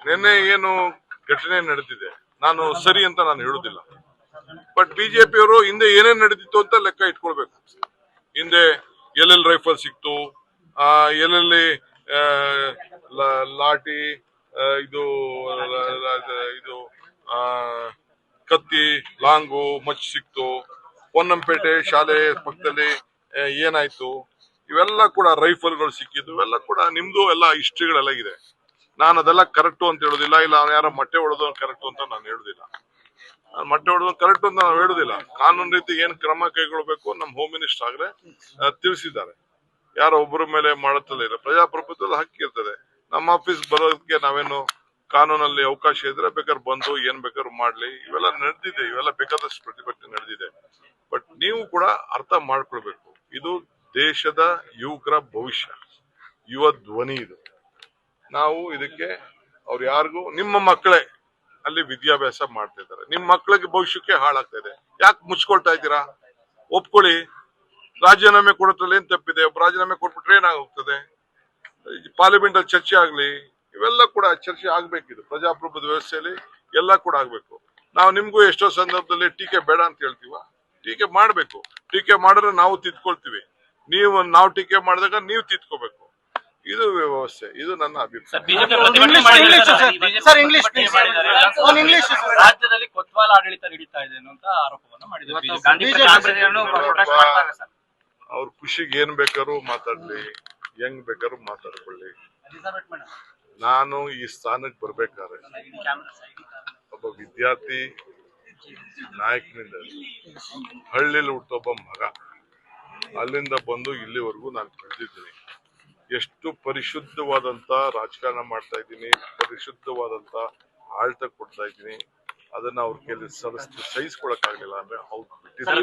ನಿನ್ನೆ ಏನು ಘಟನೆ ನಡೆದಿದೆ ನಾನು ಸರಿ ಅಂತ ನಾನು ಹೇಳುದಿಲ್ಲ. ಬಟ್ ಬಿಜೆಪಿಯವರು ಹಿಂದೆ ಏನೇನ್ ನಡೆದಿತ್ತು ಅಂತ ಲೆಕ್ಕ ಇಟ್ಕೊಳ್ಬೇಕು. ಹಿಂದೆ ಎಲ್ಲೆಲ್ಲಿ ರೈಫಲ್ ಸಿಕ್ತು, ಎಲ್ಲೆಲ್ಲಿ ಲಾಠಿ, ಇದು ಇದು ಕತ್ತಿ, ಲಾಂಗು, ಮಚ್ಚು ಸಿಕ್ತು, ಪೊನ್ನಂಪೇಟೆ ಶಾಲೆ ಪಕ್ಕದಲ್ಲಿ ಏನಾಯ್ತು, ಇವೆಲ್ಲ ಕೂಡ ರೈಫಲ್ಗಳು ಸಿಕ್ಕಿದ್ದು, ಇವೆಲ್ಲ ಕೂಡ ನಿಮ್ದು ಎಲ್ಲ ಹಿಸ್ಟ್ರಿಗಳೆಲ್ಲ ಇದೆ. ನಾನು ಅದೆಲ್ಲ ಕರೆಕ್ಟು ಅಂತ ಹೇಳುದಿಲ್ಲ, ಇಲ್ಲ ಅವ್ನು ಯಾರೋ ಮೊಟ್ಟೆ ಹೊಡೆದು ಕರೆಕ್ಟು ಅಂತ ನಾನು ಹೇಳುದಿಲ್ಲ. ಮೊಟ್ಟೆ ಹೊಡೆದು ಕರೆಕ್ಟು ಅಂತ ನಾವು ಹೇಳುದಿಲ್ಲ. ಕಾನೂನು ರೀತಿ ಏನ್ ಕ್ರಮ ಕೈಗೊಳ್ಬೇಕು ನಮ್ಮ ಹೋಮ್ ಮಿನಿಸ್ಟರ್ ಆಗ್ರೆ ತಿಳಿಸಿದ್ದಾರೆ. ಯಾರೋ ಒಬ್ಬರ ಮೇಲೆ ಮಾಡುತ್ತಲೇ ಇಲ್ಲ. ಪ್ರಜಾಪ್ರಭುತ್ವದ ಹಕ್ಕಿ ಇರ್ತದೆ. ನಮ್ಮ ಆಫೀಸ್ ಬರೋದಕ್ಕೆ ನಾವೇನು ಕಾನೂನಲ್ಲಿ ಅವಕಾಶ ಇದ್ರೆ ಬೇಕಾದ್ರೆ ಬಂದು ಏನ್ ಬೇಕಾದ್ರು ಮಾಡ್ಲಿ. ಇವೆಲ್ಲ ನಡೆದಿದೆ, ಇವೆಲ್ಲ ಬೇಕಾದಷ್ಟು ಪ್ರತಿಭಟನೆ ನಡೆದಿದೆ. ಬಟ್ ನೀವು ಕೂಡ ಅರ್ಥ ಮಾಡ್ಕೊಳ್ಬೇಕು, ಇದು ದೇಶದ ಯುವಕರ ಭವಿಷ್ಯ, ಯುವ ಧ್ವನಿ ಇದು. ನಾವು ಇದಕ್ಕೆ ಅವ್ರು ಯಾರಿಗೂ, ನಿಮ್ಮ ಮಕ್ಕಳೇ ಅಲ್ಲಿ ವಿದ್ಯಾಭ್ಯಾಸ ಮಾಡ್ತಾ ಇದ್ದಾರೆ, ನಿಮ್ಮ ಮಕ್ಕಳಿಗೆ ಭವಿಷ್ಯಕ್ಕೆ ಹಾಳಾಗ್ತಾ ಇದೆ. ಯಾಕೆ ಮುಚ್ಕೊಳ್ತಾ ಇದ್ದೀರಾ? ಒಪ್ಕೊಳ್ಳಿ. ರಾಜೀನಾಮೆ ಕೊಡೋದ್ರಲ್ಲಿ ಏನ್ ತಪ್ಪಿದೆ? ರಾಜೀನಾಮೆ ಕೊಟ್ಬಿಟ್ರೆ ಏನಾಗೋಗ್ತದೆ? ಪಾರ್ಲಿಮೆಂಟ್ ಅಲ್ಲಿ ಚರ್ಚೆ ಆಗ್ಲಿ, ಇವೆಲ್ಲ ಕೂಡ ಚರ್ಚೆ ಆಗ್ಬೇಕಿದು. ಪ್ರಜಾಪ್ರಭುತ್ವ ವ್ಯವಸ್ಥೆಯಲ್ಲಿ ಎಲ್ಲ ಕೂಡ ಆಗ್ಬೇಕು. ನಾವು ನಿಮ್ಗೂ ಎಷ್ಟೋ ಸಂದರ್ಭದಲ್ಲಿ ಟೀಕೆ ಬೇಡ ಅಂತ ಹೇಳ್ತೀವ. ಟೀಕೆ ಮಾಡ್ಬೇಕು. ಟೀಕೆ ಮಾಡಿದ್ರೆ ನಾವು ತಿದ್ಕೊಳ್ತೀವಿ. ನಾವು ಟೀಕೆ ಮಾಡಿದಾಗ ನೀವು ತಿದ್ಕೋಬೇಕು. ಇದು ವ್ಯವಸ್ಥೆ. ಇದು ನನ್ನ ಅಭಿಪ್ರಾಯ. ರಾಜ್ಯದಲ್ಲಿ ಕೊತ್ವಾಲ್ ಆಡಳಿತ ನಡೀತಾ ಇದೆ ಅನ್ನುವಂತ ಆರೋಪವನ್ನು ಮಾಡಿದ್ದಾರೆ. ಅವ್ರ ಖುಷಿಗೆ ಏನ್ ಬೇಕಾದ್ರು ಮಾತಾಡ್ಲಿ, ಹೆಂಗ್ ಬೇಕಾದ್ರು ಮಾತಾಡ್ಕೊಳ್ಳಿ. ನಾನು ಈ ಸ್ಥಾನಕ್ಕೆ ಬರ್ಬೇಕಾದ್ರೆ ಒಬ್ಬ ವಿದ್ಯಾರ್ಥಿ ನಾಯಕನಿಂದ ಹಳ್ಳಿಲಿ ಹುಟ್ಟೊಬ್ಬ ಮಗ, ಅಲ್ಲಿಂದ ಬಂದು ಇಲ್ಲಿವರೆಗೂ ನಾನು ಬೆಳೆದಿದ್ದೀನಿ. ಎಷ್ಟು ಪರಿಶುದ್ಧವಾದಂತ ರಾಜಕಾರಣ ಮಾಡ್ತಾ ಇದ್ದೀನಿ, ಪರಿಶುದ್ಧವಾದಂತ ಆಳ್ತ ಕೊಡ್ತಾ ಇದ್ದೀನಿ. ಅದನ್ನ ಅವ್ರ ಕೈಲಿ ಸಹಿಸ್ಕೊಳಕ್ ಆಗ್ಲಿಲ್ಲ ಅಂದ್ರೆ ಅವ್ರು ಬಿಟ್ಟಿದ್ದಾರೆ.